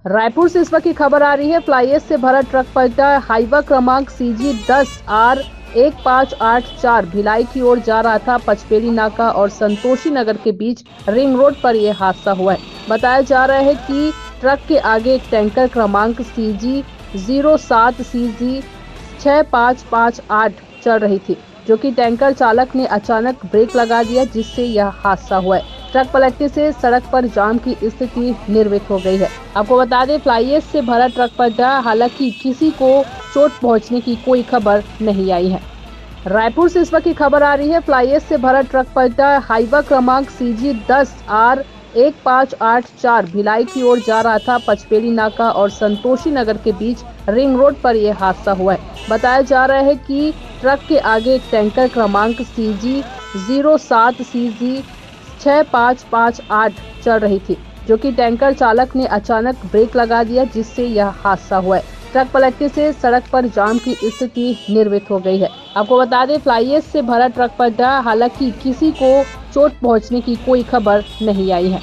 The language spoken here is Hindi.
रायपुर से इस वक्त की खबर आ रही है। फ्लाईएश से भरा ट्रक पलटा। हाईवा क्रमांक CG10R1584 भिलाई की ओर जा रहा था। पचपेड़ी नाका और संतोषी नगर के बीच रिंग रोड पर यह हादसा हुआ है। बताया जा रहा है कि ट्रक के आगे एक टैंकर क्रमांक CG07CG6558 चल रही थी, जो कि टैंकर चालक ने अचानक ब्रेक लगा दिया, जिससे यह हादसा हुआ है। ट्रक पलटने से सड़क पर जाम की स्थिति निर्मित हो गई है। आपको बता दें, फ्लाईएश से भरा ट्रक पलटा। हालांकि किसी को चोट पहुंचने की कोई खबर नहीं आई है। रायपुर से इस वक्त की खबर आ रही है। फ्लाईएश से भरा ट्रक पलटा। हाईवा क्रमांक CG10R1584 भिलाई की ओर जा रहा था। पचपेड़ी नाका और संतोषी नगर के बीच रिंग रोड पर यह हादसा हुआ है। बताया जा रहा है कि ट्रक के आगे एक टैंकर क्रमांक CG07CG6558 चल रही थी, जो कि टैंकर चालक ने अचानक ब्रेक लगा दिया, जिससे यह हादसा हुआ है। ट्रक पलटने से सड़क पर जाम की स्थिति निर्मित हो गई है। आपको बता दें, फ्लाईएश से भरा ट्रक पलटा। हालांकि किसी को चोट पहुंचने की कोई खबर नहीं आई है।